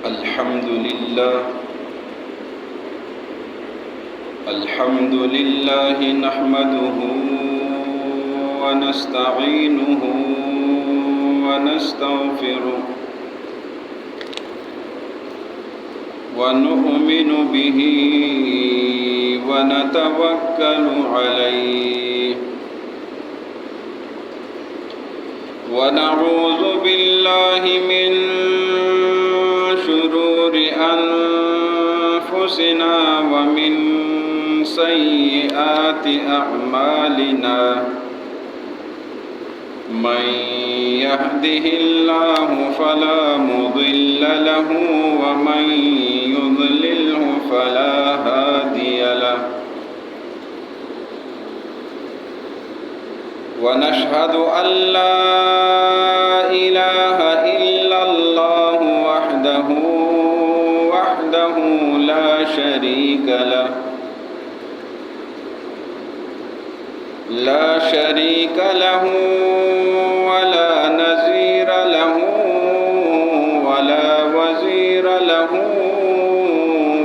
الحمد لله نحمده ونستعينه ونستغفره ونؤمن به ونتوكل عليه ونعوذ بالله من شرور أنفسنا ومن سيئات أعمالنا من يهده الله فلا مضل له ومن يضلله فلا هادي له ونشهد أن لا إله إلا الله وحده لا شريك له ولا نظير له ولا وزير له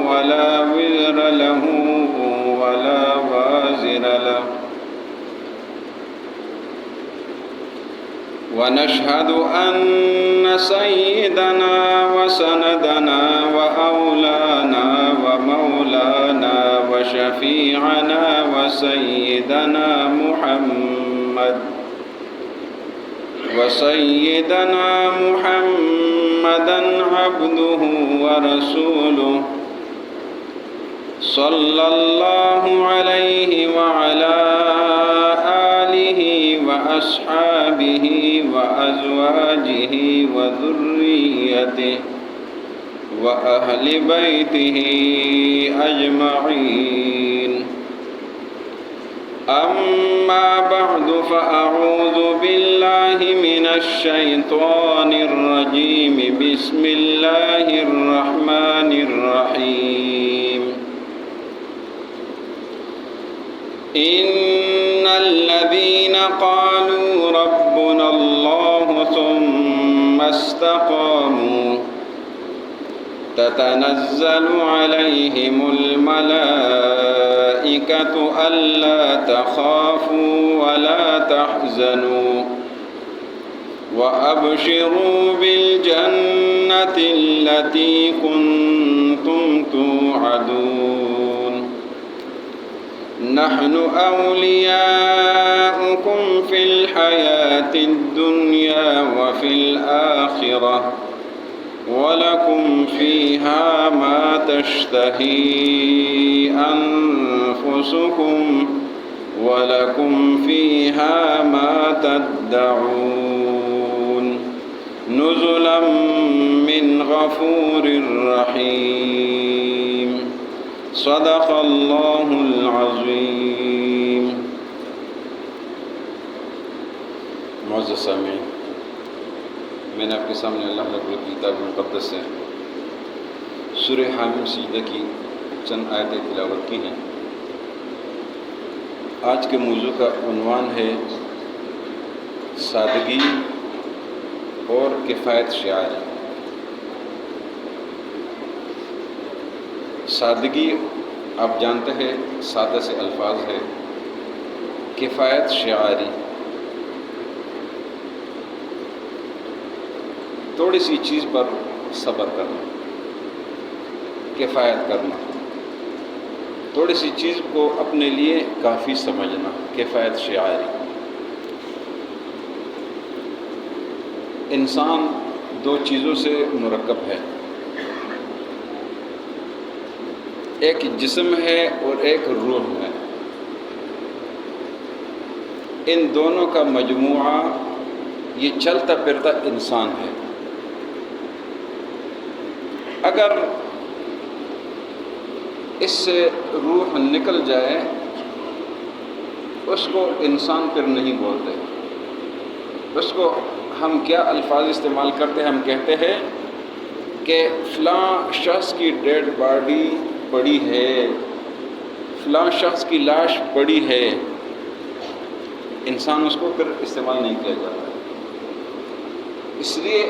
ولا وزر له ولا وازر له ونشهد أن سيدنا وسندنا وأولانا ومولانا وشفيعنا وسيدنا محمدا عبده ورسوله صلى الله عليه وعلى آله وأصحابه وأزواجه وذريته وأهل بيته أجمعين أما بعد فأعوذ بالله من الشيطان الرجيم بسم الله الرحمن الرحيم إن الذين قالوا ربنا الله ثم استقاموا تتنزل عليهم الملائكة ألا تخافوا ولا تحزنوا وأبشروا بالجنة التي كنتم توعدون نحن أولياؤكم في الحياة الدنيا وفي الآخرة ولكم فيها ما تشتهي أنفسكم ولكم فيها ما تدعون نزلا من غفور رحيم صدق الله العظيم. معزز سامعین، میں نے آپ کے سامنے اللہ رب العزت کی کتاب مقدس سے سورہ حامیم سجدہ کی چند آیتیں تلاوت کی ہیں. آج کے موضوع کا عنوان ہے سادگی اور کفایت شعاری. سادگی آپ جانتے ہیں سادہ سے الفاظ ہے. کفایت شعاری تھوڑی سی چیز پر صبر کرنا، کفایت کرنا، تھوڑی سی چیز کو اپنے لیے کافی سمجھنا، کفایت شعاری. انسان دو چیزوں سے مرکب ہے، ایک جسم ہے اور ایک روح ہے. ان دونوں کا مجموعہ یہ چلتا پھرتا انسان ہے. اگر اس سے روح نکل جائے اس کو انسان پھر نہیں بولتے. اس کو ہم کیا الفاظ استعمال کرتے ہیں؟ ہم کہتے ہیں کہ فلاں شخص کی ڈیڈ باڈی پڑی ہے، فلاں شخص کی لاش پڑی ہے. انسان اس کو پھر استعمال نہیں کیا جاتا. اس لیے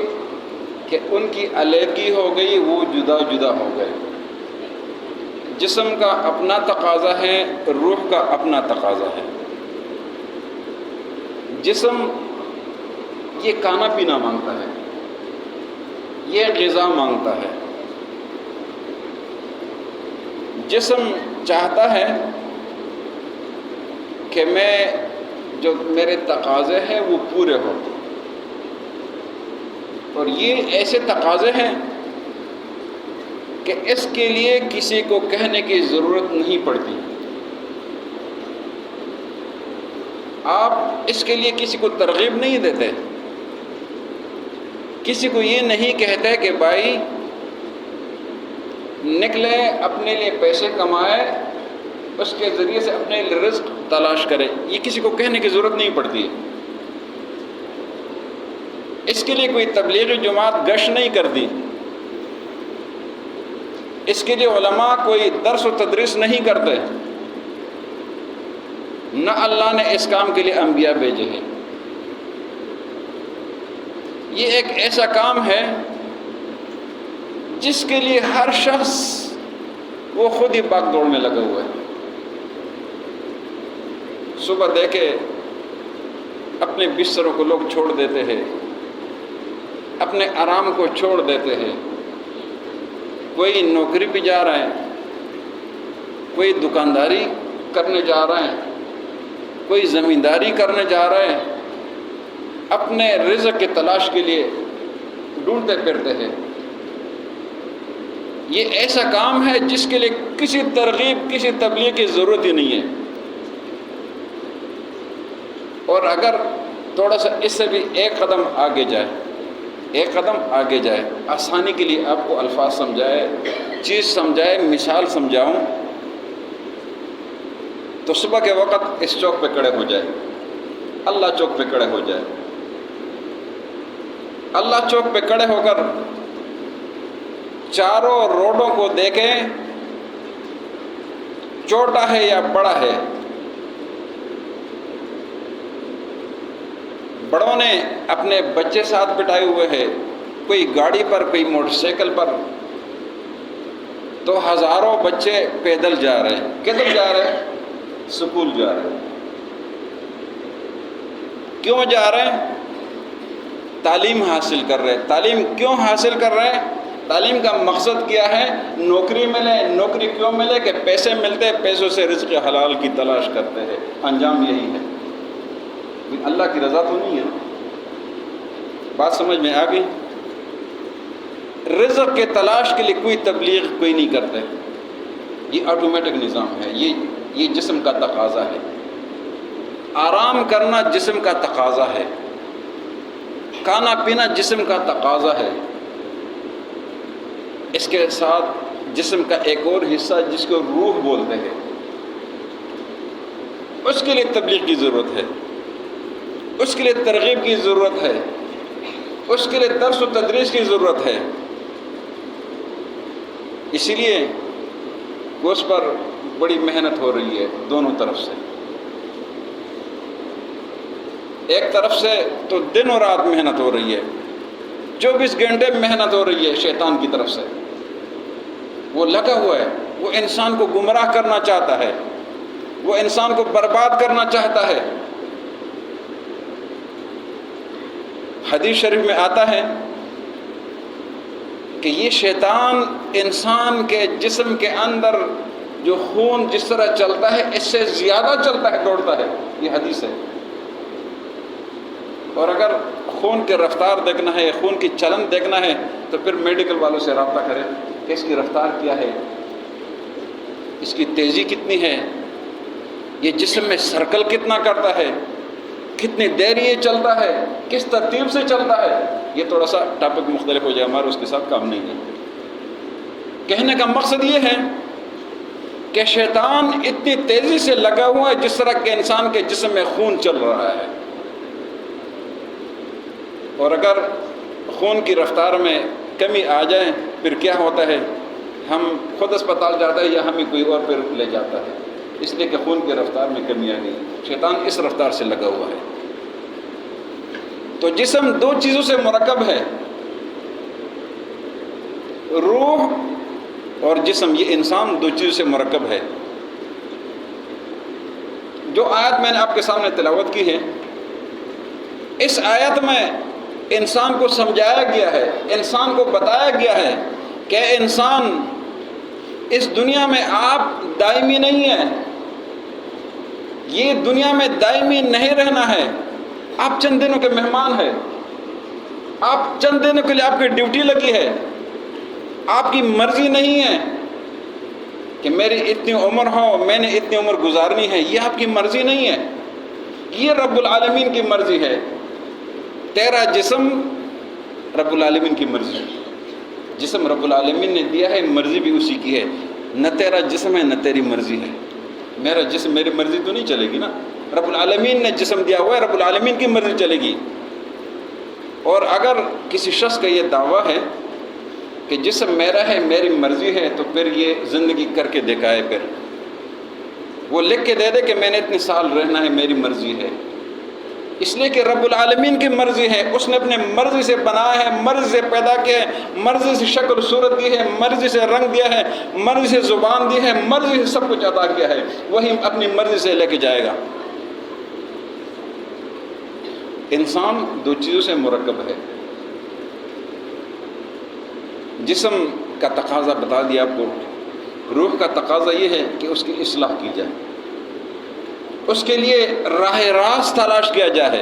کہ ان کی علیحدگی ہو گئی، وہ جدا جدا ہو گئے۔ جسم کا اپنا تقاضا ہے، روح کا اپنا تقاضا ہے۔ جسم یہ کھانا پینا مانگتا ہے، یہ غذا مانگتا ہے۔ جسم چاہتا ہے کہ میں جو میرے تقاضے ہیں وہ پورے ہوں، اور یہ ایسے تقاضے ہیں کہ اس کے لیے کسی کو کہنے کی ضرورت نہیں پڑتی۔ آپ اس کے لیے کسی کو ترغیب نہیں دیتے، کسی کو یہ نہیں کہتے کہ بھائی نکلے اپنے لیے پیسے کمائے، اس کے ذریعے سے اپنے لیے رزق تلاش کرے۔ یہ کسی کو کہنے کی ضرورت نہیں پڑتی ہے۔ اس کے لیے کوئی تبلیغی جماعت گشت نہیں کرتی، اس کے لیے علماء کوئی درس و تدریس نہیں کرتے، نہ اللہ نے اس کام کے لیے انبیاء بھیجے ہیں۔ یہ ایک ایسا کام ہے جس کے لیے ہر شخص وہ خود ہی بھاگ دوڑ میں لگا ہوا ہے۔ صبح دیکھے اپنے بستروں کو لوگ چھوڑ دیتے ہیں، اپنے آرام کو چھوڑ دیتے ہیں۔ کوئی نوکری پہ جا رہا ہے، کوئی دکانداری کرنے جا رہا ہے، کوئی زمینداری کرنے جا رہا ہے، اپنے رزق کی تلاش کے لیے ڈھونڈتے پھرتے ہیں۔ یہ ایسا کام ہے جس کے لیے کسی ترغیب، کسی تبلیغ کی ضرورت ہی نہیں ہے۔ اور اگر تھوڑا سا اس سے بھی ایک قدم آگے جائے، ایک قدم آگے جائے، آسانی کے لیے آپ کو الفاظ سمجھائے، چیز سمجھائے، مثال سمجھاؤں، تو صبح کے وقت اس چوک پہ کھڑے ہو جائے، اللہ چوک پہ کھڑے ہو جائے۔ اللہ چوک پہ کھڑے ہو کر چاروں روڈوں کو دیکھیں، چھوٹا ہے یا بڑا ہے۔ بڑوں نے اپنے بچے ساتھ بٹھائے ہوئے ہیں، کوئی گاڑی پر، کوئی موٹر سائیکل پر، تو ہزاروں بچے پیدل جا رہے ہیں۔ کدھر جا رہے ہیں؟ سکول جا رہے ہیں۔ کیوں جا رہے ہیں؟ تعلیم حاصل کر رہے ہیں۔ تعلیم کیوں حاصل کر رہے ہیں؟ تعلیم کا مقصد کیا ہے؟ نوکری ملے۔ نوکری کیوں ملے؟ کہ پیسے ملتے، پیسوں سے رزق حلال کی تلاش کرتے ہیں۔ انجام یہی ہے۔ اللہ کی رضا تو نہیں ہے۔ بات سمجھ میں آ گئی؟ رزق کے تلاش کے لیے کوئی تبلیغ کوئی نہیں کرتے، یہ آٹومیٹک نظام ہے، یہ جسم کا تقاضا ہے۔ آرام کرنا جسم کا تقاضا ہے، کھانا پینا جسم کا تقاضا ہے۔ اس کے ساتھ جسم کا ایک اور حصہ جس کو روح بولتے ہیں، اس کے لیے تبلیغ کی ضرورت ہے، اس کے لیے ترغیب کی ضرورت ہے، اس کے لیے درس و تدریس کی ضرورت ہے۔ اسی لیے اس پر بڑی محنت ہو رہی ہے دونوں طرف سے۔ ایک طرف سے تو دن اور رات محنت ہو رہی ہے، 24 گھنٹے محنت ہو رہی ہے شیطان کی طرف سے۔ وہ لگا ہوا ہے، وہ انسان کو گمراہ کرنا چاہتا ہے، وہ انسان کو برباد کرنا چاہتا ہے۔ حدیث شریف میں آتا ہے کہ یہ شیطان انسان کے جسم کے اندر جو خون جس طرح چلتا ہے اس سے زیادہ چلتا ہے، دوڑتا ہے۔ یہ حدیث ہے۔ اور اگر خون کی رفتار دیکھنا ہے، خون کی چلن دیکھنا ہے، تو پھر میڈیکل والوں سے رابطہ کریں کہ اس کی رفتار کیا ہے، اس کی تیزی کتنی ہے، یہ جسم میں سرکل کتنا کرتا ہے، کتنی دیر یہ چلتا ہے، کس ترتیب سے چلتا ہے۔ یہ تھوڑا سا ٹاپک مختلف ہو جائے، ہمارا اس کے ساتھ کام نہیں ہے۔ کہنے کا مقصد یہ ہے کہ شیطان اتنی تیزی سے لگا ہوا ہے جس طرح کہ انسان کے جسم میں خون چل رہا ہے، اور اگر خون کی رفتار میں کمی آ جائے پھر کیا ہوتا ہے؟ ہم خود اسپتال جاتا ہے یا ہمیں کوئی اور پھر لے جاتا ہے، اس لیے کہ خون کی رفتار میں کمی آ گئی۔ شیطان اس رفتار سے لگا ہوا ہے۔ تو جسم دو چیزوں سے مرکب ہے، روح اور جسم یہ انسان دو چیزوں سے مرکب ہے. جو آیت میں نے آپ کے سامنے تلاوت کی ہے، اس آیت میں انسان کو سمجھایا گیا ہے، انسان کو بتایا گیا ہے کہ انسان اس دنیا میں آپ دائمی نہیں ہیں. یہ دنیا میں دائمی نہیں رہنا ہے. آپ چند دنوں کے مہمان ہیں. آپ چند دنوں کے لیے آپ کی ڈیوٹی لگی ہے. آپ کی مرضی نہیں ہے کہ میری اتنی عمر ہو، میں نے اتنی عمر گزارنی ہے. یہ آپ کی مرضی نہیں ہے، یہ رب العالمین کی مرضی ہے. تیرا جسم رب العالمین کی مرضی ہے. جسم رب العالمین نے دیا ہے، مرضی بھی اسی کی ہے. نہ تیرا جسم ہے نہ تیری مرضی ہے. میرا جسم میری مرضی تو نہیں چلے گی نا. رب العالمین نے جسم دیا ہوا ہے، رب العالمین کی مرضی چلے گی. اور اگر کسی شخص کا یہ دعویٰ ہے کہ جسم میرا ہے، میری مرضی ہے، تو پھر یہ زندگی کر کے دکھائے. پھر وہ لکھ کے دے دے کہ میں نے اتنے سال رہنا ہے، میری مرضی ہے. اس لیے کہ رب العالمین کی مرضی ہے. اس نے اپنے مرضی سے بنایا ہے، مرضی سے پیدا کیا ہے، مرضی سے شکل صورت دی ہے، مرضی سے رنگ دیا ہے، مرضی سے زبان دی ہے، مرضی سے سب کچھ عطا کیا ہے. وہی اپنی مرضی سے لے کے جائے گا. انسان دو چیزوں سے مرکب ہے. جسم کا تقاضا بتا دیا آپ کو. روح کا تقاضا یہ ہے کہ اس کی اصلاح کی جائے، اس کے لیے راہ راست تلاش کیا جائے،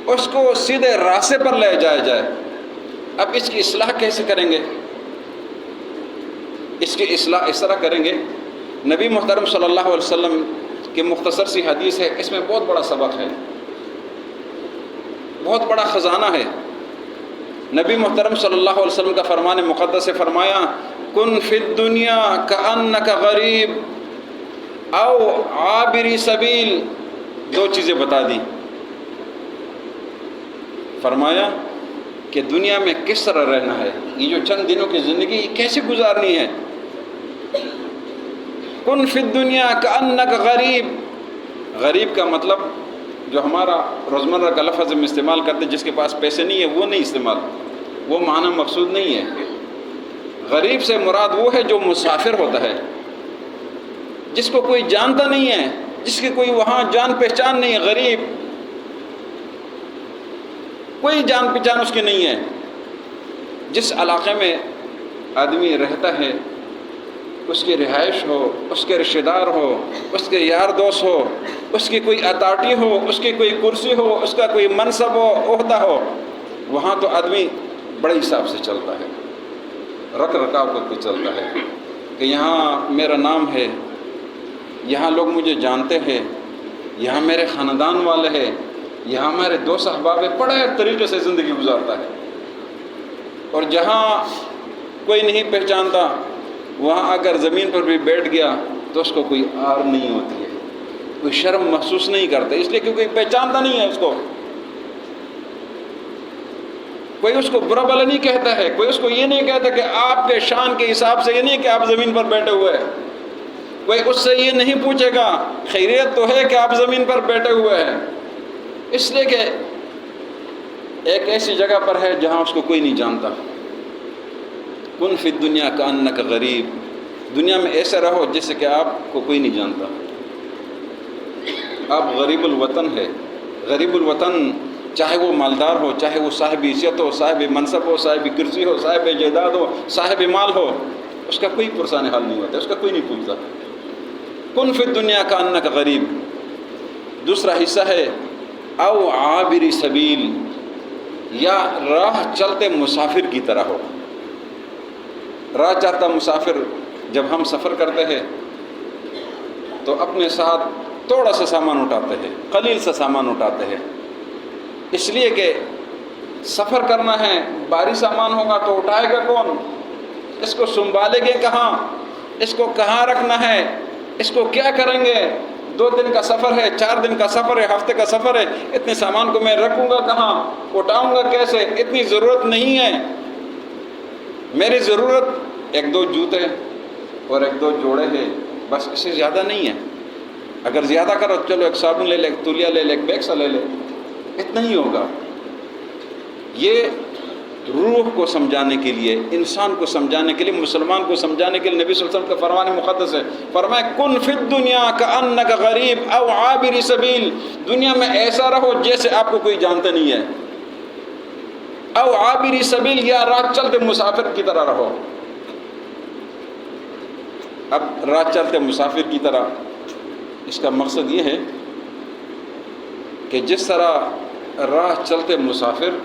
اس کو سیدھے راستے پر لے جایا جائے. اب اس کی اصلاح کیسے کریں گے؟ اس کی اصلاح اس طرح کریں گے. نبی محترم صلی اللہ علیہ وسلم کی مختصر سی حدیث ہے، اس میں بہت بڑا سبق ہے، بہت بڑا خزانہ ہے. نبی محترم صلی اللہ علیہ وسلم کا فرمان مقدس سے فرمایا، کن فی الدنیا کأنک غریب او عابری سبیل. دو چیزیں بتا دی. فرمایا کہ دنیا میں کس طرح رہنا ہے، یہ جو چند دنوں کی زندگی یہ کیسے گزارنی ہے. کن فی الدنیا کأنک غریب. غریب کا مطلب جو ہمارا روزمرہ کا لفظ ہم استعمال کرتے ہیں، جس کے پاس پیسے نہیں ہے وہ نہیں استعمال، وہ معنی مقصود نہیں ہے. غریب سے مراد وہ ہے جو مسافر ہوتا ہے، جس کو کوئی جانتا نہیں ہے، جس کی کوئی وہاں جان پہچان نہیں ہے. غریب کوئی جان پہچان اس کی نہیں ہے. جس علاقے میں آدمی رہتا ہے، اس کی رہائش ہو، اس کے رشتہ دار ہو، اس کے یار دوست ہو، اس کی کوئی اتھارٹی ہو، اس کی کوئی کرسی ہو، اس کا کوئی منصب ہو، عہدہ ہو، وہاں تو آدمی بڑے حساب سے چلتا ہے، رکھ رکھاؤ کر کے چلتا ہے کہ یہاں میرا نام ہے، یہاں لوگ مجھے جانتے ہیں، یہاں میرے خاندان والے ہیں، یہاں میرے دوست احباب ہیں. بڑے طریقے سے زندگی گزارتا ہے. اور جہاں کوئی نہیں پہچانتا، وہاں اگر زمین پر بھی بیٹھ گیا تو اس کو کوئی آر نہیں ہوتی ہے، کوئی شرم محسوس نہیں کرتا، اس لیے کہ کوئی پہچانتا نہیں ہے اس کو. کوئی اس کو برا بھلا نہیں کہتا ہے، کوئی اس کو یہ نہیں کہتا کہ آپ کے شان کے حساب سے یہ نہیں کہ آپ زمین پر بیٹھے ہوئے ہیں. کوئی اس سے یہ نہیں پوچھے گا خیریت تو ہے کہ آپ زمین پر بیٹھے ہوئے ہیں. اس لیے کہ ایک ایسی جگہ پر ہے جہاں اس کو کوئی نہیں جانتا. کن فی الدنیا کأنک غریب. دنیا میں ایسے رہو جیسے کہ آپ کو کوئی نہیں جانتا. آپ غریب الوطن ہے. غریب الوطن چاہے وہ مالدار ہو، چاہے وہ صاحب حیثیت ہو، صاحب منصب ہو، صاحب کرسی ہو، صاحب جائیداد ہو، صاحب مال ہو، اس کا کوئی پرسان حال نہیں ہوتا، اس کا کوئی نہیں پوچھتا. کن فی الدنیا کأنک غریب. دوسرا حصہ ہے او عابری سبیل، یا راہ چلتے مسافر کی طرح ہو. راہ چلتا مسافر جب ہم سفر کرتے ہیں تو اپنے ساتھ تھوڑا سا سامان اٹھاتے ہیں، قلیل سا سامان اٹھاتے ہیں، اس لیے کہ سفر کرنا ہے. بھاری سامان ہوگا تو اٹھائے گا کون؟ اس کو سنبھالیں گے کہاں؟ اس کو کہاں رکھنا ہے؟ اس کو کیا کریں گے؟ 2 دن کا سفر ہے، 4 دن کا سفر ہے، ہفتے کا سفر ہے. اتنے سامان کو میں رکھوں گا کہاں؟ اٹھاؤں گا کیسے؟ اتنی ضرورت نہیں ہے. میری ضرورت 1-2 جوتے اور 1-2 جوڑے ہیں، بس اس سے زیادہ نہیں ہے. اگر زیادہ کرو چلو ایک صابن لے لے، ایک تولیہ لے لے، ایک بیگ سا لے لے، اتنا ہی ہوگا. یہ روح کو سمجھانے کے لیے، انسان کو سمجھانے کے لیے، مسلمان کو سمجھانے کے لیے نبی صلی اللہ علیہ وسلم کا فرمان مقدس ہے، فرمایا کن فی الدنیا کأنک غریب او عابر سبیل، دنیا میں ایسا رہو جیسے آپ کو کوئی جانتا نہیں ہے، او عابر سبیل، یا راہ چلتے مسافر کی طرح رہو۔ اب راہ چلتے مسافر کی طرح، اس کا مقصد یہ ہے کہ جس طرح راہ چلتے مسافر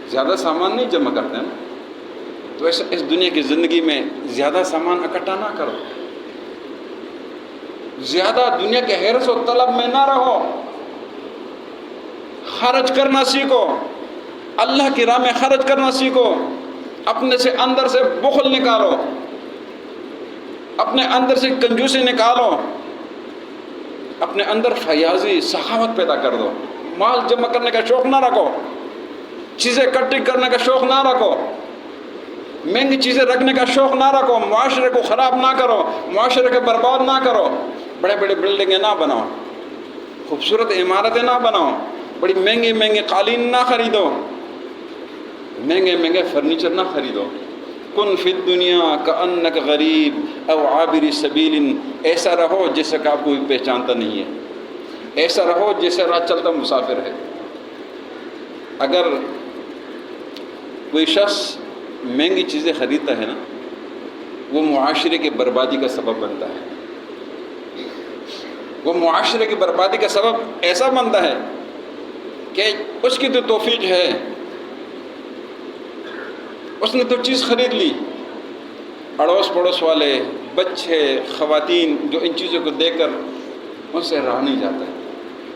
زیادہ سامان نہیں جمع کرتے ہیں، تو ایسا اس دنیا کی زندگی میں زیادہ سامان اکٹھا نہ کرو، زیادہ دنیا کے حرص و طلب میں نہ رہو، خرچ کرنا سیکھو، اللہ کی راہ میں خرچ کرنا سیکھو، اپنے سے اندر سے بخل نکالو، اپنے اندر سے کنجوسی نکالو، اپنے اندر فیاضی سخاوت پیدا کر دو، مال جمع کرنے کا شوق نہ رکھو، چیزیں اکٹھی کرنے کا شوق نہ رکھو، مہنگی چیزیں رکھنے کا شوق نہ رکھو، معاشرے کو خراب نہ کرو، معاشرے کو برباد نہ کرو، بڑے بڑے بلڈنگیں نہ بناؤ، خوبصورت عمارتیں نہ بناؤ، بڑی مہنگی مہنگی قالین نہ خریدو، مہنگے مہنگے فرنیچر نہ خریدو۔ کن فی الدنیا کأنک غریب او عابر سبیل، ایسا رہو جیسے کہ آپ کوئی پہچانتا نہیں ہے، ایسا رہو جیسے راہ چلتا مسافر ہے۔ اگر کوئی شخص مہنگی چیزیں خریدتا ہے نا، وہ معاشرے کی بربادی کا سبب بنتا ہے، وہ معاشرے کی بربادی کا سبب ایسا بنتا ہے کہ اس کی تو توفیق ہے، اس نے تو چیز خرید لی، اڑوس پڑوس والے، بچے، خواتین جو ان چیزوں کو دیکھ کر ان سے رہا نہیں جاتا ہے،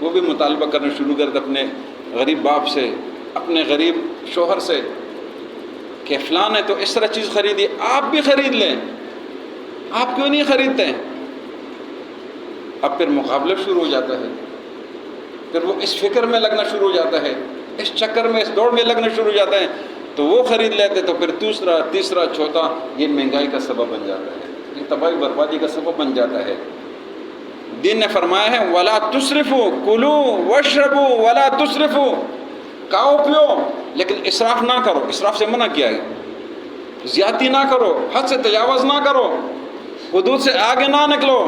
وہ بھی مطالبہ کرنا شروع کرتے اپنے غریب باپ سے، اپنے غریب شوہر سے کہ فلاں نے تو اس طرح چیز خریدی، آپ بھی خرید لیں، آپ کیوں نہیں خریدتے ہیں؟ اب پھر مقابلہ شروع ہو جاتا ہے، پھر وہ اس فکر میں لگنا شروع ہو جاتا ہے، اس چکر میں، اس دوڑ میں لگنا شروع ہو جاتا ہے، تو وہ خرید لیتے تو پھر دوسرا، تیسرا، چوتھا، یہ مہنگائی کا سبب بن جاتا ہے، یہ تباہی بربادی کا سبب بن جاتا ہے۔ دین نے فرمایا ہے وَلَا تُسْرِفُوا كُلُوا وَاشْرَبُوا وَلَا تُسْرِفُوا، کھاؤ پیو لیکن اسراف نہ کرو، اسراف سے منع کیا ہے، زیادتی نہ کرو، حد سے تجاوز نہ کرو، حدود سے آگے نہ نکلو،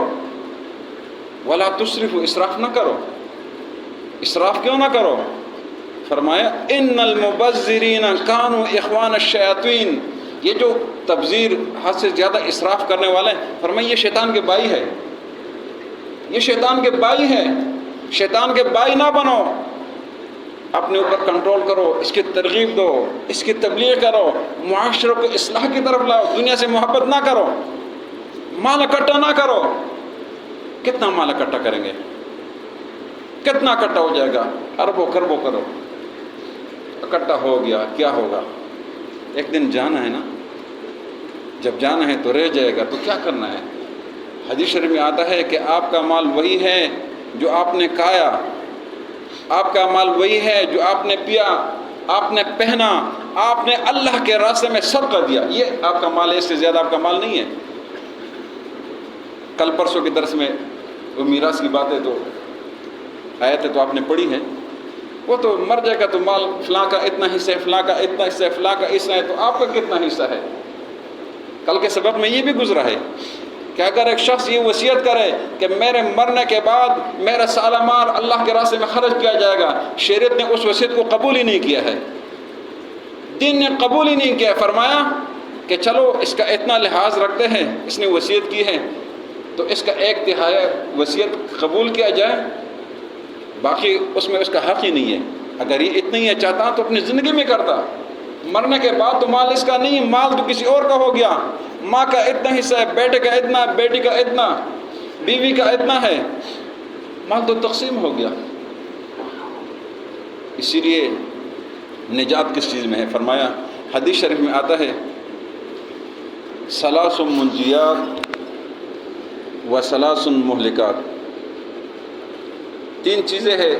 وَلَا تُسْرِفُوا، اسراف نہ کرو۔ اسراف کیوں نہ کرو؟ فرمایا ان المبذرین کانوا اخوان الشیاطین، یہ جو تبذیر، حد سے زیادہ اسراف کرنے والے ہیں، فرمایا یہ شیطان کے بھائی ہے، یہ شیطان کے بھائی ہے، شیطان کے بھائی نہ بنو، اپنے اوپر کنٹرول کرو، اس کی ترغیب دو، اس کی تبلیغ کرو، معاشرے کو اصلاح کی طرف لاؤ، دنیا سے محبت نہ کرو، مال اکٹھا نہ کرو۔ کتنا مال اکٹھا کریں گے؟ کتنا اکٹھا ہو جائے گا؟ اربوں خربوں کرو، اکٹھا ہو گیا، کیا ہوگا؟ ایک دن جانا ہے نا، جب جانا ہے تو رہ جائے گا، تو کیا کرنا ہے؟ حدیث شریف میں آتا ہے کہ آپ کا مال وہی ہے جو آپ نے کھایا، آپ کا مال وہی ہے جو آپ نے پیا، آپ نے پہنا، آپ نے اللہ کے راستے میں صدقہ دیا، یہ آپ کا مال ہے، اس سے زیادہ آپ کا مال نہیں ہے۔ کل پرسوں کے درس میں وہ میراث کی باتیں تو آیتیں تو آپ نے پڑھی ہیں، وہ تو مر جائے گا تو مال فلاں کا اتنا حصہ ہے، فلاں کا اتنا حصہ ہے، فلاں کا حصہ ہے، تو آپ کا کتنا حصہ ہے؟ کل کے سبق میں یہ بھی گزرا ہے کہ اگر ایک شخص یہ وصیت کرے کہ میرے مرنے کے بعد میرا سالہ مال اللہ کے راستے میں خرچ کیا جائے گا، شریعت نے اس وصیت کو قبول ہی نہیں کیا ہے، دین نے قبول ہی نہیں کیا۔ فرمایا کہ چلو اس کا اتنا لحاظ رکھتے ہیں، اس نے وصیت کی ہے تو اس کا 1/3 وصیت قبول کیا جائے، باقی اس میں اس کا حق ہی نہیں ہے۔ اگر یہ اتنا ہی چاہتا تو اپنی زندگی میں کرتا، مرنے کے بعد تو مال اس کا نہیں، مال تو کسی اور کا ہو گیا، ماں کا اتنا حصہ ہے، بیٹے کا اتنا، بیٹی کا اتنا، بیوی کا اتنا ہے، مال تو تقسیم ہو گیا۔ اسی لیے نجات کس چیز میں ہے؟ فرمایا حدیث شریف میں آتا ہے ثلاث منجیات و ثلاث مہلکات، 3 چیزیں ہیں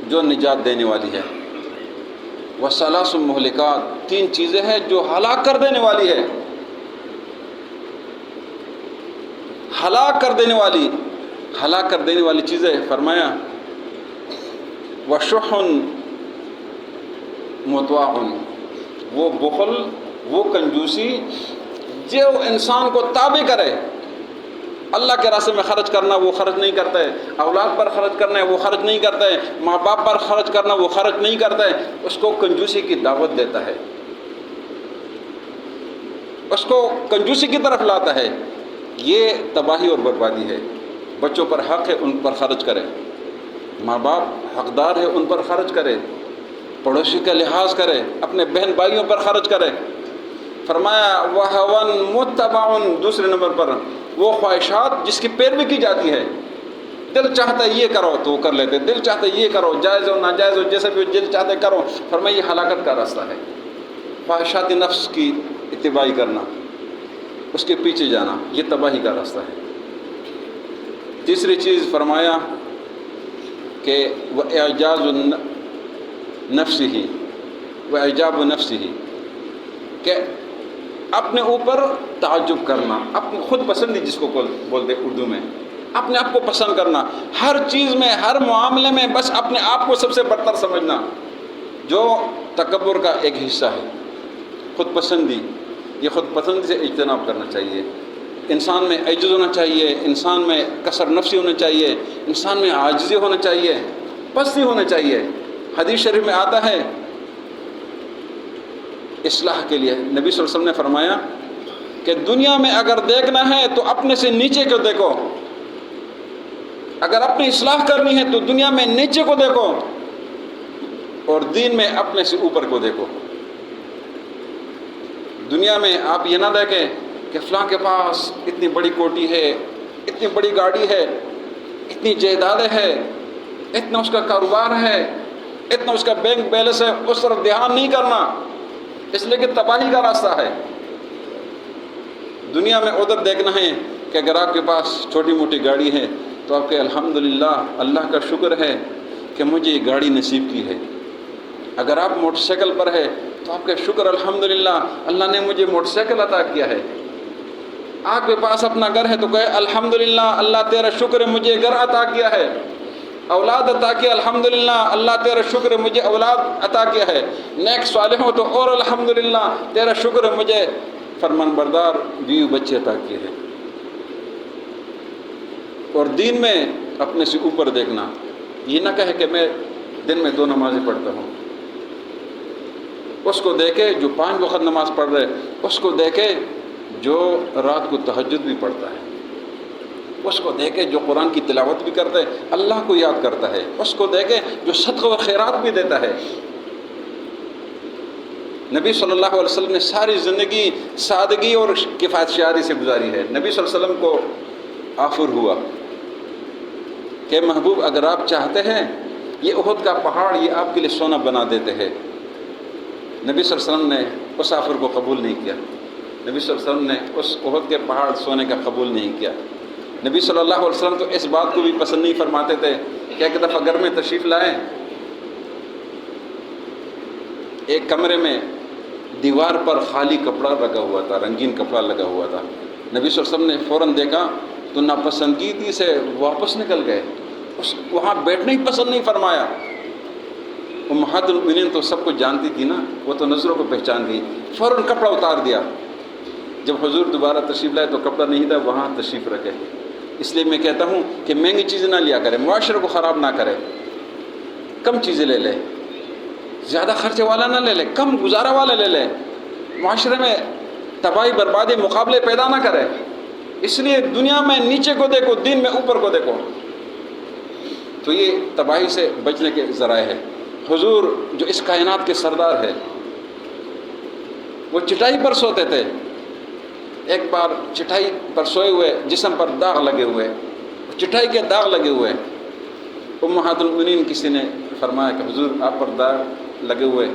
جو نجات دینے والی ہے، و ثلاث مہلکات، 3 چیزیں ہیں جو ہلاک کر دینے والی ہے، ہلاک کر دینے والی، ہلاک کر دینے والی چیزیں۔ فرمایا وشح مطواع، وہ بخل، وہ کنجوسی جو انسان کو تابع کرے، اللہ کے راستے میں خرچ کرنا وہ خرچ نہیں کرتا ہے، اولاد پر خرچ کرنا ہے وہ خرچ نہیں کرتا ہے، ماں باپ پر خرچ کرنا وہ خرچ نہیں کرتا ہے، اس کو کنجوسی کی دعوت دیتا ہے، اس کو کنجوسی کی طرف لاتا ہے، یہ تباہی اور بربادی ہے۔ بچوں پر حق ہے ان پر خرچ کرے، ماں باپ حقدار ہے ان پر خرچ کرے، پڑوسی کا لحاظ کرے، اپنے بہن بھائیوں پر خرچ کرے۔ فرمایا وَهَوًا مُتَّبَعٌ، دوسرے نمبر پر وہ خواہشات جس کی پیروی کی جاتی ہے، دل چاہتا ہے یہ کرو تو وہ کر لیتے، دل چاہتا ہے یہ کرو، جائز ہو ناجائز ہو جیسے بھی دل چاہتے کرو۔ فرمایا یہ ہلاکت کا راستہ ہے، خواہشات نفس کی اتباعی کرنا، اس کے پیچھے جانا، یہ تباہی کا راستہ ہے۔ تیسری چیز فرمایا کہ وَإِعْجَازُ نَفْسِهِ وَإِعْجَابُ نَفْسِهِ، کہ اپنے اوپر تعجب کرنا، اپنی خود پسندی جس کو بولتے اردو میں، اپنے آپ کو پسند کرنا، ہر چیز میں ہر معاملے میں بس اپنے آپ کو سب سے برتر سمجھنا، جو تکبر کا ایک حصہ ہے۔ خود پسندی، یہ خود پسندی سے اجتناب کرنا چاہیے۔ انسان میں عجز ہونا چاہیے، انسان میں کثر نفسی ہونا چاہیے، انسان میں عاجزی ہونا چاہیے، پستی ہونا چاہیے۔ حدیث شریف میں آتا ہے اصلاح کے لیے نبی صلی اللہ علیہ وسلم نے فرمایا کہ دنیا میں اگر دیکھنا ہے تو اپنے سے نیچے کو دیکھو، اگر اپنی اصلاح کرنی ہے تو دنیا میں نیچے کو دیکھو، اور دین میں اپنے سے اوپر کو دیکھو۔ دنیا میں آپ یہ نہ دیکھیں کہ فلاں کے پاس اتنی بڑی کوٹھی ہے، اتنی بڑی گاڑی ہے، اتنی جائیدادیں ہے، اتنا اس کا کاروبار ہے، اتنا اس کا بینک بیلنس ہے، اس طرف دھیان نہیں کرنا، اس لیے کہ تباہی کا راستہ ہے۔ دنیا میں ادھر دیکھنا ہے کہ اگر آپ کے پاس چھوٹی موٹی گاڑی ہے تو آپ کے الحمدللہ، اللہ کا شکر ہے کہ مجھے یہ گاڑی نصیب کی ہے۔ اگر آپ موٹر سائیکل پر ہے تو آپ کا شکر الحمدللہ، اللہ نے مجھے موٹر سائیکل عطا کیا ہے۔ آپ کے پاس اپنا گھر ہے تو کہے الحمدللہ، اللہ تیرا شکر ہے مجھے گھر عطا کیا ہے۔ اولاد عطا کیا الحمدللہ، اللہ تیرا شکر ہے مجھے اولاد عطا کیا ہے۔ نیک صالح ہو تو اور الحمدللہ، تیرا شکر ہے مجھے فرمان بردار بیوی بچے عطا کیے ہیں۔ اور دین میں اپنے سے اوپر دیکھنا، یہ نہ کہے کہ میں دن میں 2 نمازیں پڑھتا ہوں، اس کو دیکھے جو 5 وقت نماز پڑھ رہے، اس کو دیکھے جو رات کو تہجد بھی پڑھتا ہے، اس کو دیکھے جو قرآن کی تلاوت بھی کرتا ہے، اللہ کو یاد کرتا ہے، اس کو دیکھے جو صدقہ و خیرات بھی دیتا ہے۔ نبی صلی اللہ علیہ وسلم نے ساری زندگی سادگی اور کفایت شعاری سے گزاری ہے۔ نبی صلی اللہ علیہ وسلم کو آفر ہوا کہ محبوب اگر آپ چاہتے ہیں یہ احد کا پہاڑ یہ آپ کے لیے سونا بنا دیتے ہیں۔ نبی صلی اللہ علیہ وسلم نے اس آفر کو قبول نہیں کیا، نبی صلی اللہ علیہ وسلم نے اس احد کے پہاڑ سونے کا قبول نہیں کیا۔ نبی صلی اللہ علیہ وسلم تو اس بات کو بھی پسند نہیں فرماتے تھے کہ ایک دفعہ گھر میں تشریف لائیں، ایک کمرے میں دیوار پر خالی کپڑا لگا ہوا تھا، رنگین کپڑا لگا ہوا تھا۔ نبی صلی اللہ علیہ وسلم نے فوراً دیکھا تو ناپسندگی سے واپس نکل گئے، وہاں بیٹھنا ہی پسند نہیں فرمایا۔ امہات المؤمنین تو سب کو جانتی تھی نا، وہ تو نظروں کو پہچان گئی، فوراً کپڑا اتار دیا۔ جب حضور دوبارہ تشریف لائے تو کپڑا نہیں تھا، وہاں تشریف رکھے۔ اس لیے میں کہتا ہوں کہ مہنگی چیزیں نہ لیا کرے، معاشرے کو خراب نہ کرے، کم چیزیں لے لے، زیادہ خرچے والا نہ لے لے، کم گزارا والا لے لے، معاشرے میں تباہی بربادی مقابلے پیدا نہ کرے۔ اس لیے دنیا میں نیچے کو دیکھو، دین میں اوپر کو دیکھو، تو یہ تباہی سے بچنے کے ذرائع ہے۔ حضور جو اس کائنات کے سردار ہے، وہ چٹائی پر سوتے تھے۔ ایک بار چٹائی پر سوئے ہوئے، جسم پر داغ لگے ہوئے، چٹائی کے داغ لگے ہوئے، امہات المؤمنین کسی نے فرمایا کہ حضور آپ پر داغ لگے ہوئے،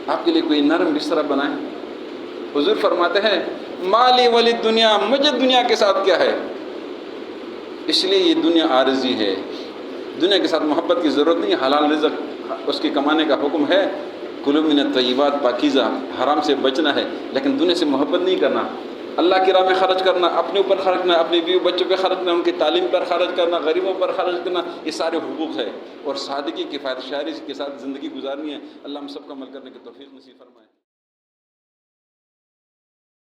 آپ کے لیے کوئی نرم بستر بنائیں۔ حضور فرماتے ہیں مالی ولی دنیا، مجھے دنیا کے ساتھ کیا ہے، اس لیے یہ دنیا عارضی ہے، دنیا کے ساتھ محبت کی ضرورت نہیں، حلال رزق اس کی کمانے کا حکم ہے، کلوا من الطیبات، پاکیزہ حرام سے بچنا ہے، لیکن دنیا سے محبت نہیں کرنا۔ اللہ کی راہ میں خرچ کرنا، اپنے اوپر خرچ کرنا، اپنی بیوی بچوں پہ خرچ کرنا، ان کی تعلیم پر خرچ کرنا، غریبوں پر خرچ کرنا، یہ سارے حقوق ہے، اور سادگی کفایت شعاری کے ساتھ زندگی گزارنی ہے۔ اللہ ہم سب کو عمل کرنے کی توفیق نصیب فرمائے۔